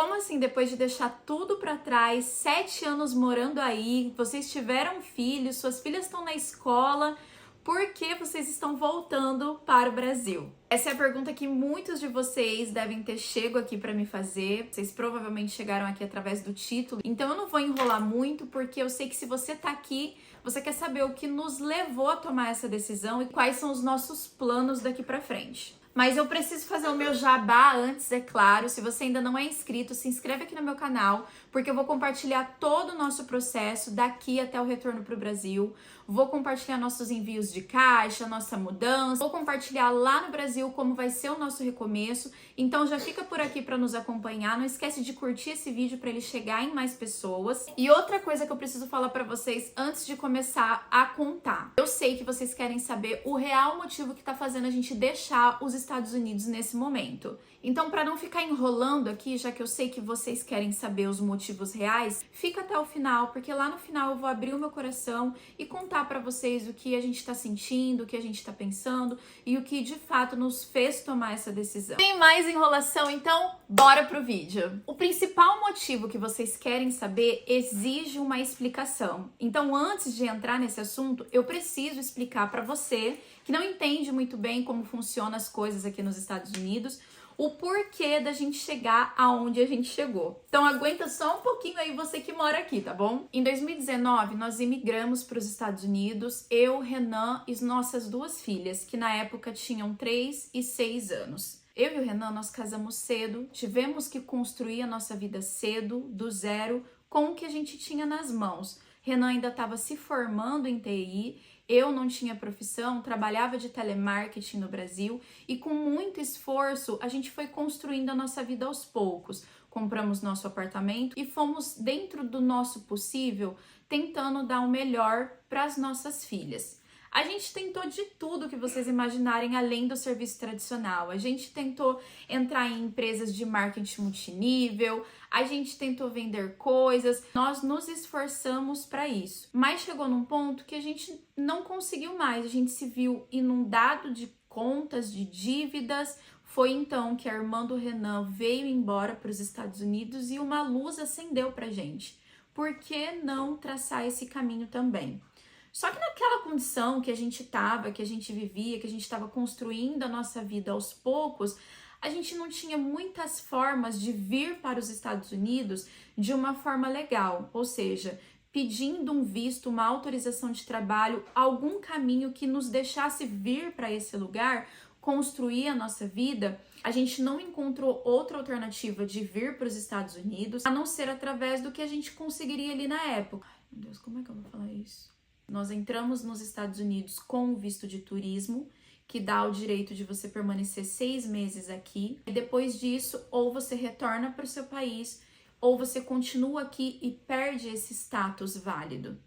Como assim, depois de deixar tudo pra trás, 7 anos morando aí, vocês tiveram filhos, suas filhas estão na escola, por que vocês estão voltando para o Brasil? Essa é a pergunta que muitos de vocês devem ter chego aqui para me fazer. Vocês provavelmente chegaram aqui através do título, então eu não vou enrolar muito, porque eu sei que se você tá aqui, você quer saber o que nos levou a tomar essa decisão e quais são os nossos planos daqui para frente. Mas eu preciso fazer o meu jabá antes, é claro. Se você ainda não é inscrito, se inscreve aqui no meu canal, porque eu vou compartilhar todo o nosso processo daqui até o retorno para o Brasil. Vou compartilhar nossos envios de caixa, nossa mudança. Vou compartilhar lá no Brasil como vai ser o nosso recomeço. Então já fica por aqui para nos acompanhar. Não esquece de curtir esse vídeo para ele chegar em mais pessoas. E outra coisa que eu preciso falar para vocês antes de começar a contar. Eu sei que vocês querem saber o real motivo que tá fazendo a gente deixar os Estados Unidos nesse momento. Então, para não ficar enrolando aqui, já que eu sei que vocês querem saber os motivos reais, fica até o final, porque lá no final eu vou abrir o meu coração e contar para vocês o que a gente tá sentindo, o que a gente tá pensando e o que de fato nos fez tomar essa decisão. Sem mais enrolação, então, bora pro vídeo. O principal motivo que vocês querem saber exige uma explicação. Então, antes de entrar nesse assunto, eu preciso explicar para você que não entende muito bem como funcionam as coisas aqui nos Estados Unidos, o porquê da gente chegar aonde a gente chegou. Então aguenta só um pouquinho aí você que mora aqui, tá bom? Em 2019, nós imigramos para os Estados Unidos, eu, Renan e nossas 2 filhas, que na época tinham 3 e 6 anos. Eu e o Renan, nós casamos cedo, tivemos que construir a nossa vida cedo, do zero, com o que a gente tinha nas mãos. Renan ainda estava se formando em TI, eu não tinha profissão, trabalhava de telemarketing no Brasil e com muito esforço a gente foi construindo a nossa vida aos poucos. Compramos nosso apartamento e fomos, dentro do nosso possível, tentando dar o melhor para as nossas filhas. A gente tentou de tudo que vocês imaginarem além do serviço tradicional. A gente tentou entrar em empresas de marketing multinível, a gente tentou vender coisas, nós nos esforçamos para isso. Mas chegou num ponto que a gente não conseguiu mais, a gente se viu inundado de contas, de dívidas. Foi então que a irmã do Renan veio embora para os Estados Unidos e uma luz acendeu pra gente. Por que não traçar esse caminho também? Só que naquela condição que a gente estava, que a gente vivia, que a gente estava construindo a nossa vida aos poucos, a gente não tinha muitas formas de vir para os Estados Unidos de uma forma legal, ou seja, pedindo um visto, uma autorização de trabalho, algum caminho que nos deixasse vir para esse lugar, construir a nossa vida. A gente não encontrou outra alternativa de vir para os Estados Unidos, a não ser através do que a gente conseguiria ali na época. Ai, meu Deus, como é que eu vou falar isso? Nós entramos nos Estados Unidos com o visto de turismo, que dá o direito de você permanecer 6 meses aqui. E depois disso, ou você retorna para o seu país, ou você continua aqui e perde esse status válido.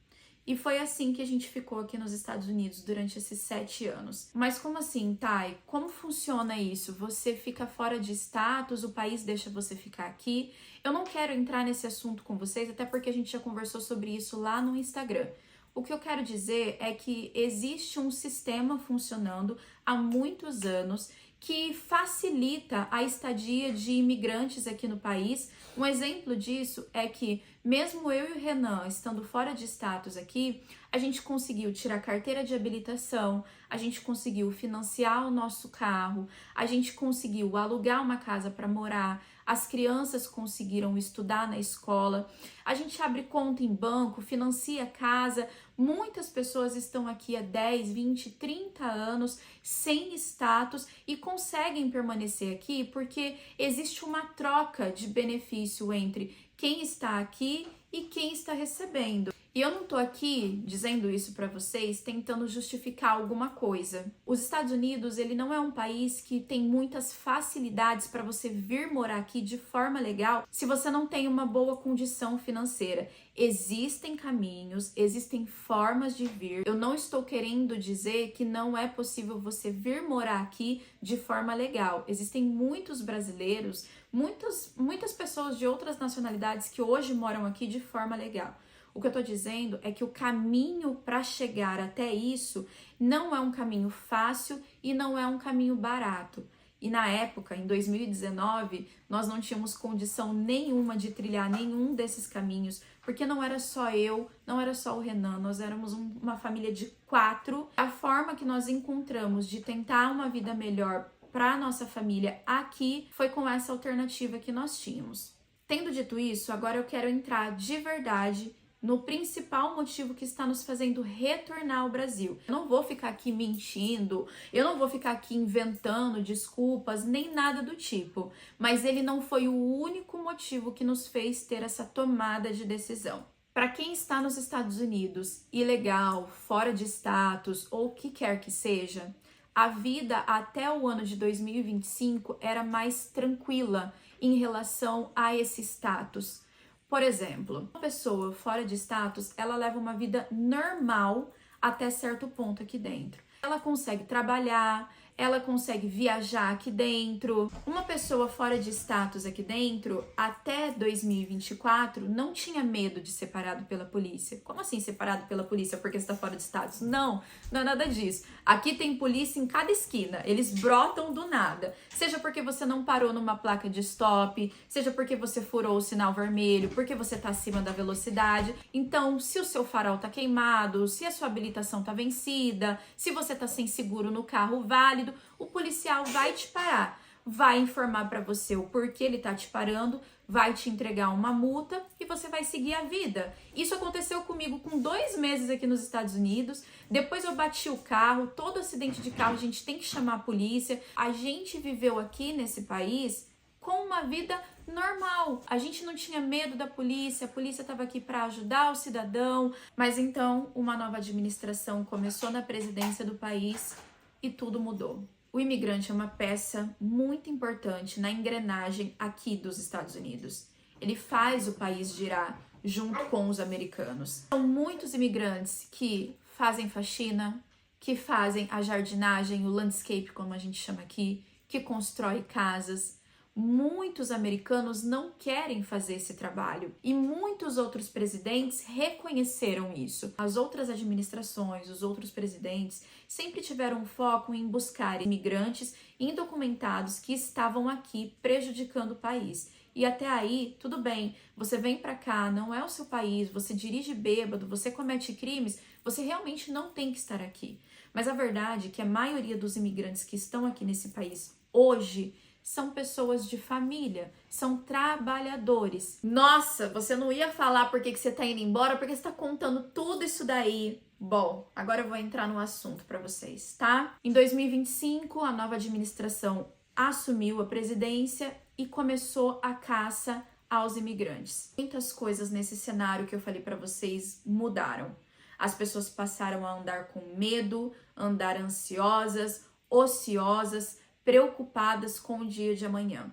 E foi assim que a gente ficou aqui nos Estados Unidos durante esses 7 anos. Mas como assim, Thay? Como funciona isso? Você fica fora de status, o país deixa você ficar aqui? Eu não quero entrar nesse assunto com vocês, até porque a gente já conversou sobre isso lá no Instagram. O que eu quero dizer é que existe um sistema funcionando há muitos anos que facilita a estadia de imigrantes aqui no país. Um exemplo disso é que, mesmo eu e o Renan estando fora de status aqui, a gente conseguiu tirar carteira de habilitação, a gente conseguiu financiar o nosso carro, a gente conseguiu alugar uma casa para morar, as crianças conseguiram estudar na escola, a gente abre conta em banco, financia casa. Muitas pessoas estão aqui há 10, 20, 30 anos sem status e conseguem permanecer aqui porque existe uma troca de benefício entre quem está aqui e quem está recebendo. E eu não tô aqui dizendo isso para vocês tentando justificar alguma coisa. Os Estados Unidos, ele não é um país que tem muitas facilidades para você vir morar aqui de forma legal se você não tem uma boa condição financeira. Existem caminhos, existem formas de vir. Eu não estou querendo dizer que não é possível você vir morar aqui de forma legal. Existem muitos brasileiros, muitas pessoas de outras nacionalidades que hoje moram aqui de forma legal. O que eu tô dizendo é que o caminho para chegar até isso não é um caminho fácil e não é um caminho barato. E na época, em 2019, nós não tínhamos condição nenhuma de trilhar nenhum desses caminhos, porque não era só eu, não era só o Renan, nós éramos uma família de 4. A forma que nós encontramos de tentar uma vida melhor para nossa família aqui foi com essa alternativa que nós tínhamos. Tendo dito isso, agora eu quero entrar de verdade no principal motivo que está nos fazendo retornar ao Brasil. Eu não vou ficar aqui mentindo, eu não vou ficar aqui inventando desculpas, nem nada do tipo. Mas ele não foi o único motivo que nos fez ter essa tomada de decisão. Para quem está nos Estados Unidos, ilegal, fora de status ou o que quer que seja, a vida até o ano de 2025 era mais tranquila em relação a esse status. Por exemplo, uma pessoa fora de status, ela leva uma vida normal até certo ponto aqui dentro. Ela consegue trabalhar, ela consegue viajar aqui dentro. Uma pessoa fora de status aqui dentro, até 2024, não tinha medo de ser parado pela polícia. Como assim separado pela polícia porque está fora de status? Não, não é nada disso. Aqui tem polícia em cada esquina, eles brotam do nada. Seja porque você não parou numa placa de stop, seja porque você furou o sinal vermelho, porque você está acima da velocidade. Então, se o seu farol está queimado, se a sua habilitação está vencida, se você está sem seguro no carro válido, o policial vai te parar, vai informar para você o porquê ele tá te parando, vai te entregar uma multa e você vai seguir a vida. Isso aconteceu comigo com 2 meses aqui nos Estados Unidos. Depois eu bati o carro, todo acidente de carro a gente tem que chamar a polícia. A gente viveu aqui nesse país com uma vida normal. A gente não tinha medo da polícia, a polícia estava aqui para ajudar o cidadão. Mas então uma nova administração começou na presidência do país e tudo mudou. O imigrante é uma peça muito importante na engrenagem aqui dos Estados Unidos. Ele faz o país girar junto com os americanos. São muitos imigrantes que fazem faxina, que fazem a jardinagem, o landscape, como a gente chama aqui, que constrói casas. Muitos americanos não querem fazer esse trabalho e muitos outros presidentes reconheceram isso. As outras administrações, os outros presidentes sempre tiveram foco em buscar imigrantes indocumentados que estavam aqui prejudicando o país. E até aí, tudo bem, você vem para cá, não é o seu país, você dirige bêbado, você comete crimes, você realmente não tem que estar aqui. Mas a verdade é que a maioria dos imigrantes que estão aqui nesse país hoje são pessoas de família, são trabalhadores. Nossa, você não ia falar por que você tá indo embora, porque você tá contando tudo isso daí. Bom, agora eu vou entrar no assunto para vocês, tá? Em 2025, a nova administração assumiu a presidência e começou a caça aos imigrantes. Muitas coisas nesse cenário que eu falei para vocês mudaram. As pessoas passaram a andar com medo, andar ansiosas, ociosas, preocupadas com o dia de amanhã.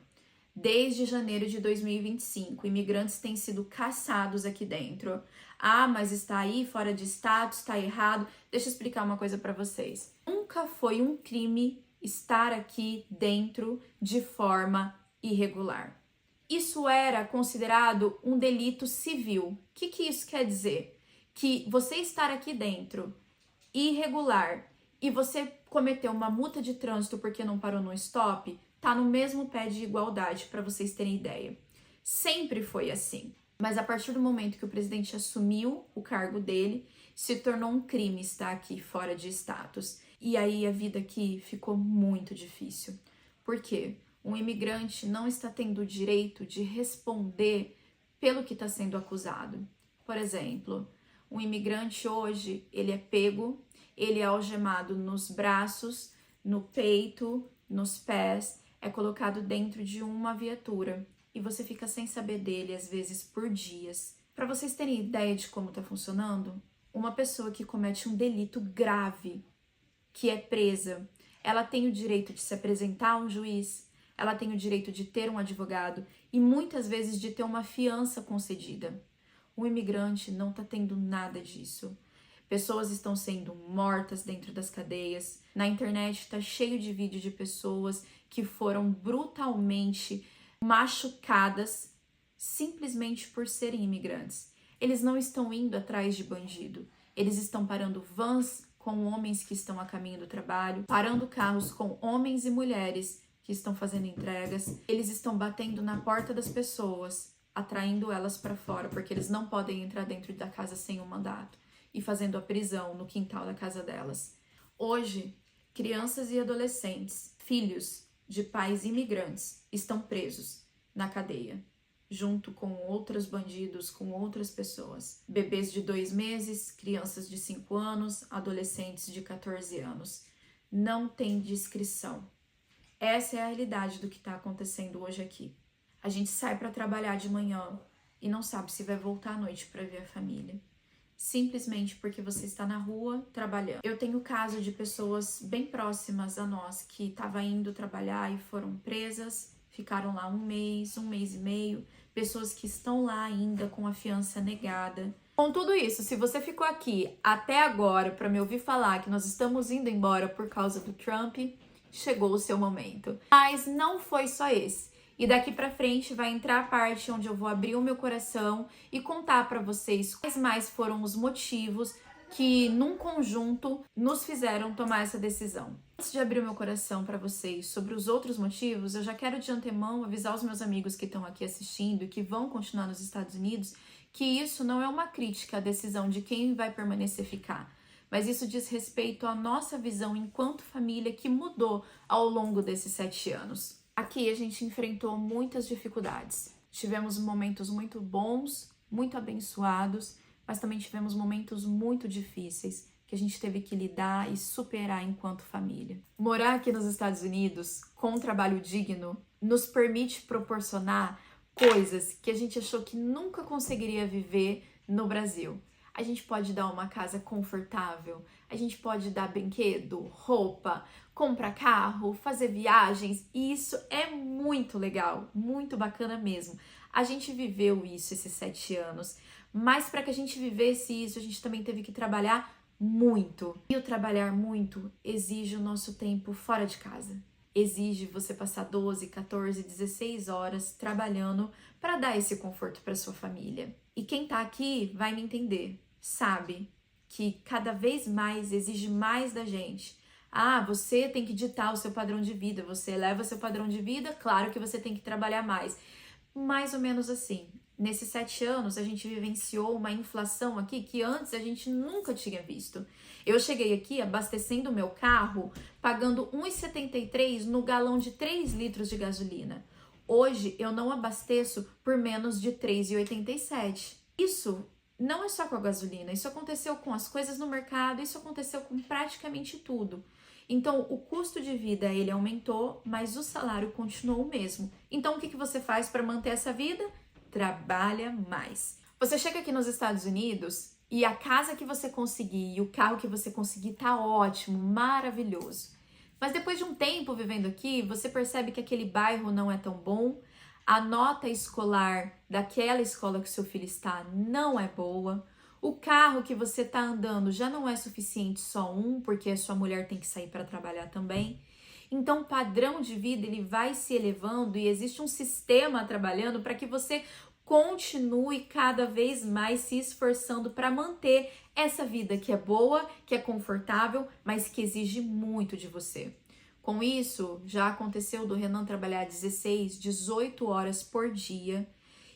Desde janeiro de 2025, imigrantes têm sido caçados aqui dentro. Ah, mas está aí fora de status, está errado. Deixa eu explicar uma coisa para vocês. Nunca foi um crime estar aqui dentro de forma irregular. Isso era considerado um delito civil. O que isso quer dizer? Que você estar aqui dentro irregular e você cometeu uma multa de trânsito porque não parou no stop, tá no mesmo pé de igualdade, para vocês terem ideia. Sempre foi assim. Mas a partir do momento que o presidente assumiu o cargo dele, se tornou um crime estar aqui fora de status. E aí a vida aqui ficou muito difícil. Por quê? Um imigrante não está tendo o direito de responder pelo que está sendo acusado. Por exemplo, um imigrante hoje, ele é pego, ele é algemado nos braços, no peito, nos pés, é colocado dentro de uma viatura e você fica sem saber dele, às vezes por dias. Para vocês terem ideia de como está funcionando, uma pessoa que comete um delito grave, que é presa, ela tem o direito de se apresentar a um juiz, ela tem o direito de ter um advogado e muitas vezes de ter uma fiança concedida. O imigrante não está tendo nada disso. Pessoas estão sendo mortas dentro das cadeias. Na internet está cheio de vídeos de pessoas que foram brutalmente machucadas simplesmente por serem imigrantes. Eles não estão indo atrás de bandido. Eles estão parando vans com homens que estão a caminho do trabalho, parando carros com homens e mulheres que estão fazendo entregas. Eles estão batendo na porta das pessoas, atraindo elas para fora, porque eles não podem entrar dentro da casa sem um mandato, e fazendo a prisão no quintal da casa delas. Hoje, crianças e adolescentes, filhos de pais imigrantes, estão presos na cadeia, junto com outros bandidos, com outras pessoas. Bebês de 2 meses, crianças de 5 anos, adolescentes de 14 anos. Não tem descrição. Essa é a realidade do que está acontecendo hoje aqui. A gente sai para trabalhar de manhã e não sabe se vai voltar à noite para ver a família. Simplesmente porque você está na rua trabalhando. Eu tenho caso de pessoas bem próximas a nós que estavam indo trabalhar e foram presas, ficaram lá um mês e meio, pessoas que estão lá ainda com a fiança negada. Com tudo isso, se você ficou aqui até agora para me ouvir falar que nós estamos indo embora por causa do Trump, chegou o seu momento. Mas não foi só esse. E daqui pra frente vai entrar a parte onde eu vou abrir o meu coração e contar pra vocês quais mais foram os motivos que, num conjunto, nos fizeram tomar essa decisão. Antes de abrir o meu coração pra vocês sobre os outros motivos, eu já quero de antemão avisar os meus amigos que estão aqui assistindo e que vão continuar nos Estados Unidos que isso não é uma crítica à decisão de quem vai permanecer ficar. Mas isso diz respeito à nossa visão enquanto família que mudou ao longo desses 7 anos. Aqui a gente enfrentou muitas dificuldades. Tivemos momentos muito bons, muito abençoados, mas também tivemos momentos muito difíceis que a gente teve que lidar e superar enquanto família. Morar aqui nos Estados Unidos com um trabalho digno nos permite proporcionar coisas que a gente achou que nunca conseguiria viver no Brasil. A gente pode dar uma casa confortável, a gente pode dar brinquedo, roupa, comprar carro, fazer viagens, e isso é muito legal, muito bacana mesmo. A gente viveu isso esses 7 anos, mas para que a gente vivesse isso, a gente também teve que trabalhar muito. E o trabalhar muito exige o nosso tempo fora de casa. Exige você passar 12, 14, 16 horas trabalhando para dar esse conforto para sua família. E quem tá aqui vai me entender. Sabe que cada vez mais exige mais da gente. Ah, você tem que ditar o seu padrão de vida, você eleva seu padrão de vida, claro que você tem que trabalhar mais. Mais ou menos assim. Nesses 7 anos, a gente vivenciou uma inflação aqui que antes a gente nunca tinha visto. Eu cheguei aqui abastecendo o meu carro, pagando R$ 1,73 no galão de 3 litros de gasolina. Hoje, eu não abasteço por menos de R$ 3,87. Isso não é só com a gasolina, isso aconteceu com as coisas no mercado, isso aconteceu com praticamente tudo. Então, o custo de vida, ele aumentou, mas o salário continuou o mesmo. Então, o que você faz para manter essa vida? Trabalha mais. Você chega aqui nos Estados Unidos e a casa que você conseguir e o carro que você conseguir tá ótimo, maravilhoso. Mas depois de um tempo vivendo aqui, você percebe que aquele bairro não é tão bom, a nota escolar daquela escola que seu filho está não é boa, o carro que você está andando já não é suficiente só um, porque a sua mulher tem que sair para trabalhar também. Então o padrão de vida ele vai se elevando e existe um sistema trabalhando para que você continue cada vez mais se esforçando para manter essa vida que é boa, que é confortável, mas que exige muito de você. Com isso, já aconteceu do Renan trabalhar 16, 18 horas por dia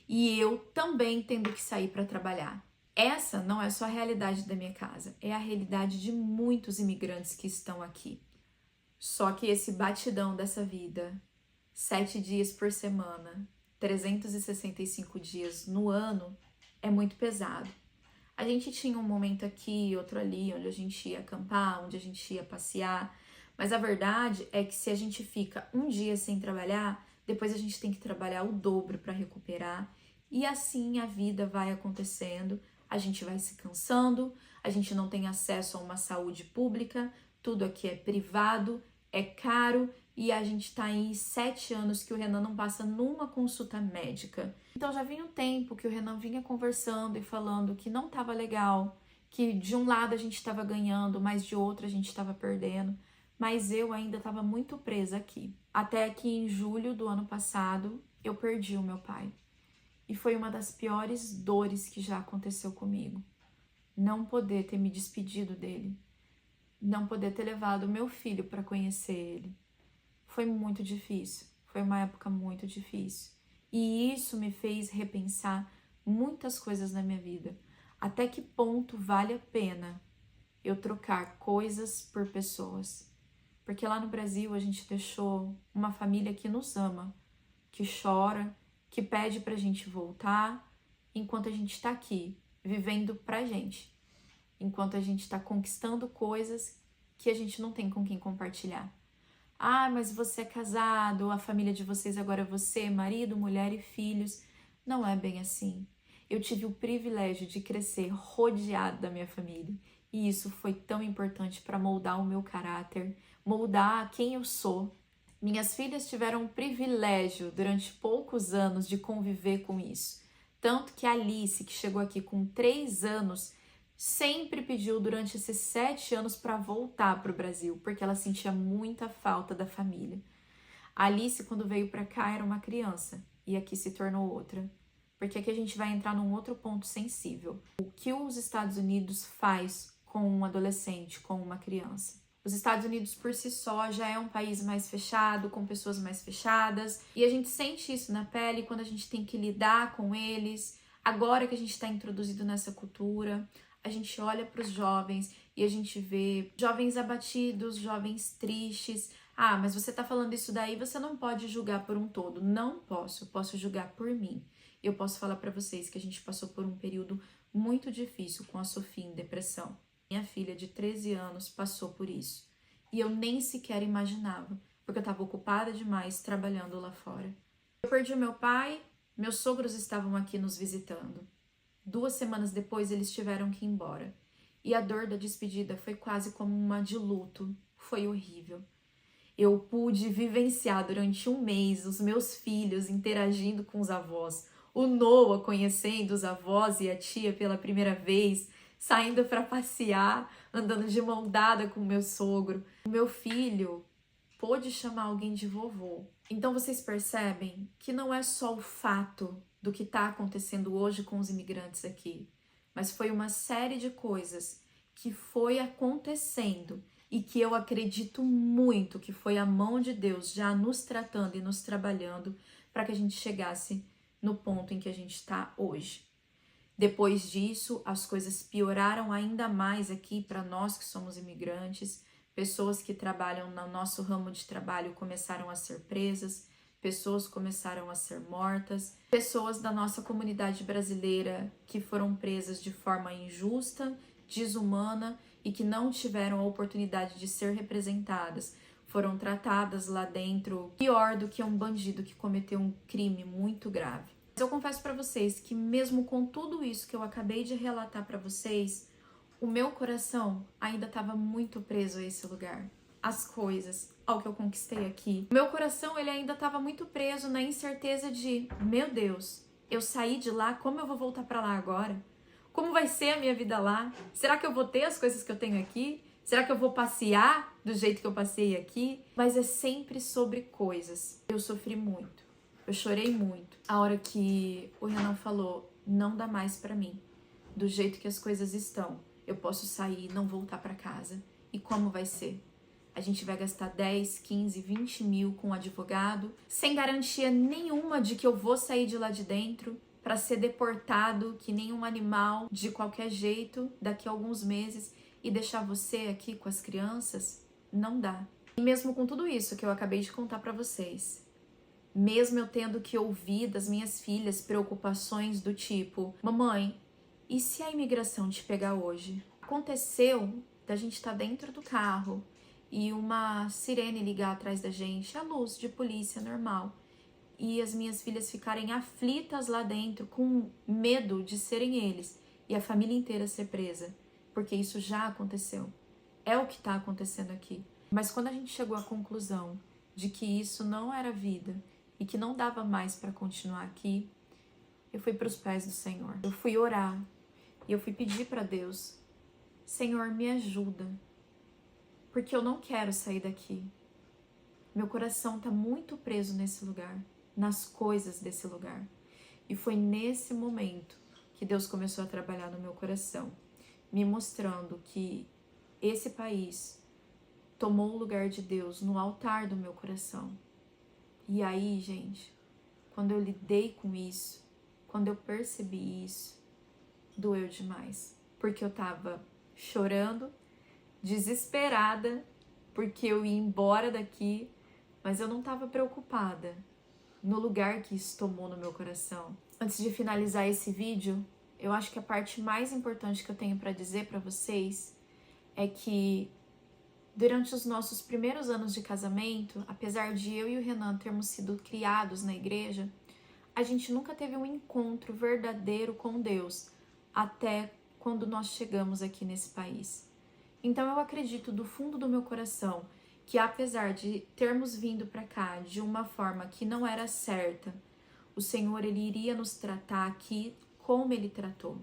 e eu também tendo que sair para trabalhar. Essa não é só a realidade da minha casa, é a realidade de muitos imigrantes que estão aqui. Só que esse batidão dessa vida, 7 dias por semana, 365 dias no ano, é muito pesado. A gente tinha um momento aqui, outro ali, onde a gente ia acampar, onde a gente ia passear, mas a verdade é que se a gente fica um dia sem trabalhar, depois a gente tem que trabalhar o dobro para recuperar, e assim a vida vai acontecendo, a gente vai se cansando, a gente não tem acesso a uma saúde pública, tudo aqui é privado, é caro, e a gente tá aí 7 anos que o Renan não passa numa consulta médica. Então já vinha um tempo que o Renan vinha conversando e falando que não tava legal, que de um lado a gente estava ganhando, mas de outro a gente estava perdendo. Mas eu ainda estava muito presa aqui. Até que em julho do ano passado, eu perdi o meu pai. E foi uma das piores dores que já aconteceu comigo. Não poder ter me despedido dele. Não poder ter levado o meu filho para conhecer ele. foi muito difícil. Foi uma época muito difícil. E isso me fez repensar muitas coisas na minha vida. Até que ponto vale a pena eu trocar coisas por pessoas? Porque lá no Brasil a gente deixou uma família que nos ama, que chora, que pede pra gente voltar, enquanto a gente tá aqui, vivendo pra gente. Enquanto a gente tá conquistando coisas que a gente não tem com quem compartilhar. Ah, mas você é casado, a família de vocês agora é você, marido, mulher e filhos. Não é bem assim. Eu tive o privilégio de crescer rodeado da minha família. E isso foi tão importante para moldar o meu caráter, moldar quem eu sou. Minhas filhas tiveram o privilégio durante poucos anos de conviver com isso. Tanto que a Alice, que chegou aqui com 3 anos, sempre pediu durante esses 7 anos para voltar para o Brasil, porque ela sentia muita falta da família. A Alice, quando veio para cá, era uma criança e aqui se tornou outra. Porque aqui a gente vai entrar num outro ponto sensível. O que os Estados Unidos faz com um adolescente, com uma criança? Os Estados Unidos por si só já é um país mais fechado, com pessoas mais fechadas, e a gente sente isso na pele quando a gente tem que lidar com eles. Agora que a gente está introduzido nessa cultura, a gente olha para os jovens e a gente vê jovens abatidos, jovens tristes. Ah, mas você está falando isso daí, você não pode julgar por um todo. Não posso, eu posso julgar por mim. Eu posso falar para vocês que a gente passou por um período muito difícil com a Sofia em depressão. Minha filha de 13 anos passou por isso. E eu nem sequer imaginava, porque eu estava ocupada demais trabalhando lá fora. Eu perdi o meu pai, meus sogros estavam aqui nos visitando. 2 semanas depois eles tiveram que ir embora. E a dor da despedida foi quase como uma de luto. Foi horrível. Eu pude vivenciar durante 1 mês os meus filhos interagindo com os avós. O Noah conhecendo os avós e a tia pela primeira vez, saindo para passear, andando de mão dada com o meu sogro. O meu filho pôde chamar alguém de vovô. Então vocês percebem que não é só o fato do que está acontecendo hoje com os imigrantes aqui, mas foi uma série de coisas que foi acontecendo e que eu acredito muito que foi a mão de Deus já nos tratando e nos trabalhando para que a gente chegasse no ponto em que a gente está hoje. Depois disso, as coisas pioraram ainda mais aqui para nós que somos imigrantes. Pessoas que trabalham no nosso ramo de trabalho começaram a ser presas, pessoas começaram a ser mortas, pessoas da nossa comunidade brasileira que foram presas de forma injusta, desumana e que não tiveram a oportunidade de ser representadas, foram tratadas lá dentro pior do que um bandido que cometeu um crime muito grave. Mas eu confesso para vocês que mesmo com tudo isso que eu acabei de relatar para vocês, o meu coração ainda estava muito preso a esse lugar, às coisas, ao que eu conquistei aqui. O meu coração ele ainda estava muito preso na incerteza de, meu Deus, eu saí de lá, como eu vou voltar para lá agora? Como vai ser a minha vida lá? Será que eu vou ter as coisas que eu tenho aqui? Será que eu vou passear do jeito que eu passei aqui? Mas é sempre sobre coisas. Eu sofri muito. Eu chorei muito. A hora que o Renan falou, não dá mais pra mim. Do jeito que as coisas estão. Eu posso sair e não voltar pra casa. E como vai ser? A gente vai gastar 10, 15, 20 mil com um advogado, sem garantia nenhuma de que eu vou sair de lá de dentro, para ser deportado que nem um animal de qualquer jeito daqui a alguns meses e deixar você aqui com as crianças? Não dá. E mesmo com tudo isso que eu acabei de contar para vocês, mesmo eu tendo que ouvir das minhas filhas preocupações do tipo, mamãe, e se a imigração te pegar hoje? Aconteceu da gente estar dentro do carro e uma sirene ligar atrás da gente, a luz de polícia normal, e as minhas filhas ficarem aflitas lá dentro, com medo de serem eles, e a família inteira ser presa, porque isso já aconteceu. É o que está acontecendo aqui. Mas quando a gente chegou à conclusão de que isso não era vida e que não dava mais para continuar aqui, eu fui para os pés do Senhor. Eu fui orar e eu fui pedir para Deus, Senhor, me ajuda, porque eu não quero sair daqui. Meu coração está muito preso nesse lugar, nas coisas desse lugar. E foi nesse momento que Deus começou a trabalhar no meu coração, me mostrando que esse país tomou o lugar de Deus no altar do meu coração. E aí, gente, quando eu lidei com isso, quando eu percebi isso, doeu demais. Porque eu tava chorando, desesperada, porque eu ia embora daqui, mas eu não tava preocupada no lugar que isso tomou no meu coração. Antes de finalizar esse vídeo, eu acho que a parte mais importante que eu tenho para dizer para vocês é que durante os nossos primeiros anos de casamento, apesar de eu e o Renan termos sido criados na igreja, a gente nunca teve um encontro verdadeiro com Deus até quando nós chegamos aqui nesse país. Então eu acredito do fundo do meu coração que apesar de termos vindo para cá de uma forma que não era certa, o Senhor ele iria nos tratar aqui como Ele tratou.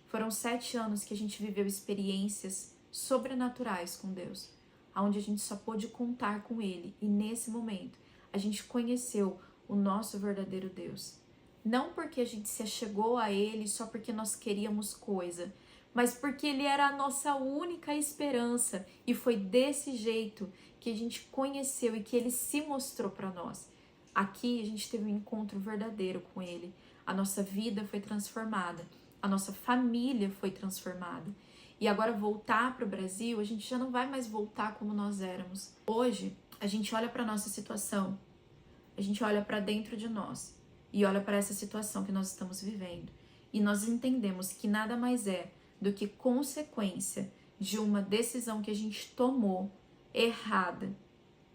Foram 7 anos que a gente viveu experiências sobrenaturais com Deus, onde a gente só pôde contar com Ele. E nesse momento, a gente conheceu o nosso verdadeiro Deus. Não porque a gente se achegou a Ele só porque nós queríamos coisa, mas porque Ele era a nossa única esperança. E foi desse jeito que a gente conheceu e que Ele se mostrou para nós. Aqui a gente teve um encontro verdadeiro com Ele. A nossa vida foi transformada. A nossa família foi transformada. E agora voltar para o Brasil, a gente já não vai mais voltar como nós éramos. Hoje, a gente olha para a nossa situação, a gente olha para dentro de nós e olha para essa situação que nós estamos vivendo. E nós entendemos que nada mais é do que consequência de uma decisão que a gente tomou errada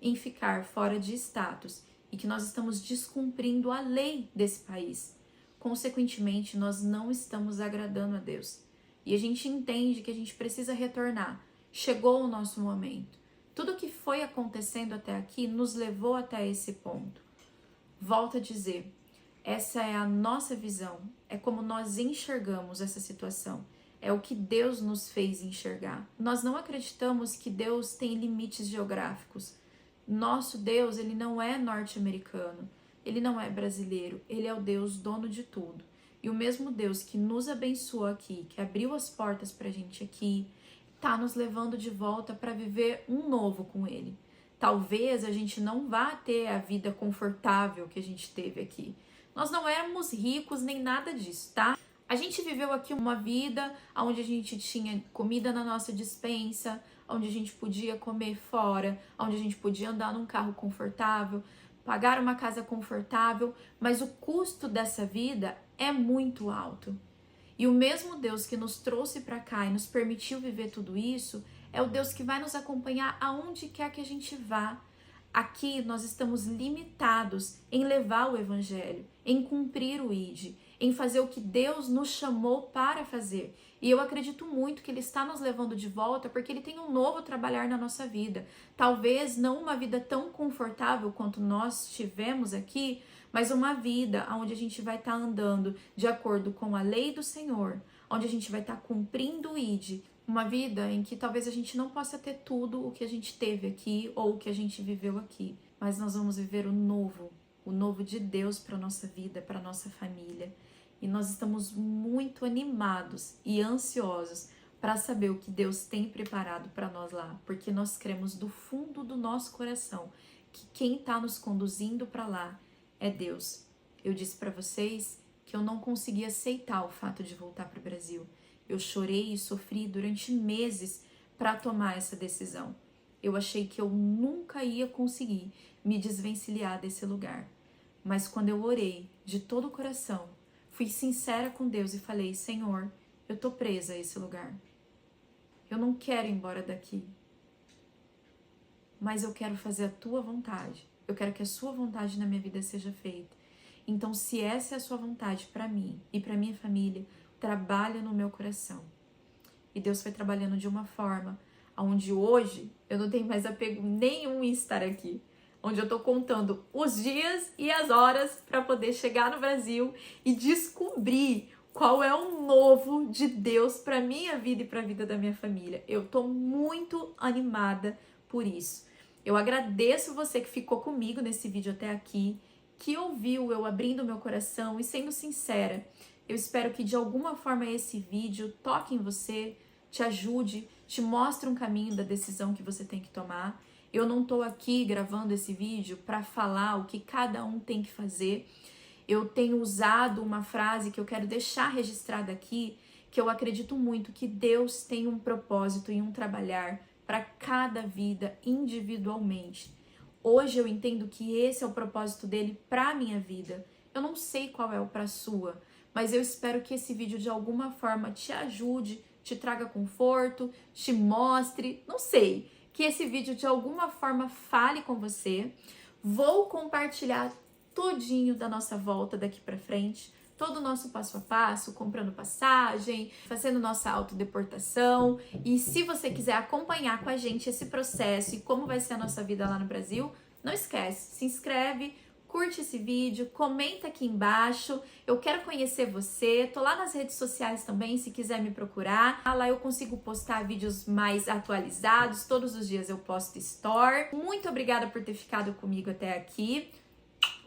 em ficar fora de status e que nós estamos descumprindo a lei desse país. Consequentemente, nós não estamos agradando a Deus. E a gente entende que a gente precisa retornar. Chegou o nosso momento. Tudo que foi acontecendo até aqui nos levou até esse ponto. Volto a dizer, essa é a nossa visão. É como nós enxergamos essa situação. É o que Deus nos fez enxergar. Nós não acreditamos que Deus tem limites geográficos. Nosso Deus, ele não é norte-americano, ele não é brasileiro, ele é o Deus dono de tudo. E o mesmo Deus que nos abençoou aqui, que abriu as portas pra gente aqui, tá nos levando de volta para viver um novo com ele. Talvez a gente não vá ter a vida confortável que a gente teve aqui. Nós não éramos ricos nem nada disso, tá? A gente viveu aqui uma vida onde a gente tinha comida na nossa despensa, onde a gente podia comer fora, onde a gente podia andar num carro confortável, pagar uma casa confortável, mas o custo dessa vida é muito alto. E o mesmo Deus que nos trouxe para cá e nos permitiu viver tudo isso, é o Deus que vai nos acompanhar aonde quer que a gente vá. Aqui nós estamos limitados em levar o Evangelho, em cumprir o ID, em fazer o que Deus nos chamou para fazer. E eu acredito muito que Ele está nos levando de volta porque Ele tem um novo trabalhar na nossa vida. Talvez não uma vida tão confortável quanto nós tivemos aqui, mas uma vida onde a gente vai estar andando de acordo com a lei do Senhor, onde a gente vai estar cumprindo o ID. Uma vida em que talvez a gente não possa ter tudo o que a gente teve aqui ou o que a gente viveu aqui, mas nós vamos viver o novo de Deus para a nossa vida, para a nossa família. E nós estamos muito animados e ansiosos para saber o que Deus tem preparado para nós lá, porque nós cremos do fundo do nosso coração que quem está nos conduzindo para lá é Deus. Eu disse para vocês que eu não consegui aceitar o fato de voltar para o Brasil. Eu chorei e sofri durante meses para tomar essa decisão. Eu achei que eu nunca ia conseguir me desvencilhar desse lugar. Mas quando eu orei de todo o coração, fui sincera com Deus e falei, Senhor, eu tô presa a esse lugar. Eu não quero ir embora daqui. Mas eu quero fazer a tua vontade. Eu quero que a sua vontade na minha vida seja feita. Então, se essa é a sua vontade para mim e para minha família, trabalha no meu coração. E Deus foi trabalhando de uma forma onde hoje eu não tenho mais apego nenhum em estar aqui. Onde eu tô contando os dias e as horas para poder chegar no Brasil e descobrir qual é o novo de Deus para minha vida e para a vida da minha família. Eu tô muito animada por isso. Eu agradeço você que ficou comigo nesse vídeo até aqui, que ouviu eu abrindo meu coração e sendo sincera. Eu espero que de alguma forma esse vídeo toque em você, te ajude, te mostra um caminho da decisão que você tem que tomar. Eu não tô aqui gravando esse vídeo para falar o que cada um tem que fazer. Eu tenho usado uma frase que eu quero deixar registrada aqui, que eu acredito muito que Deus tem um propósito e um trabalhar para cada vida individualmente. Hoje eu entendo que esse é o propósito dele para a minha vida. Eu não sei qual é o para a sua, mas eu espero que esse vídeo de alguma forma te ajude, te traga conforto, te mostre, não sei, que esse vídeo de alguma forma fale com você. Vou compartilhar tudinho da nossa volta daqui para frente, todo o nosso passo a passo, comprando passagem, fazendo nossa autodeportação. E se você quiser acompanhar com a gente esse processo e como vai ser a nossa vida lá no Brasil, não esquece, se inscreve, curte esse vídeo, comenta aqui embaixo. Eu quero conhecer você. Tô lá nas redes sociais também, se quiser me procurar. Lá eu consigo postar vídeos mais atualizados. Todos os dias eu posto story. Muito obrigada por ter ficado comigo até aqui.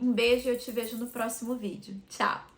Um beijo e eu te vejo no próximo vídeo. Tchau!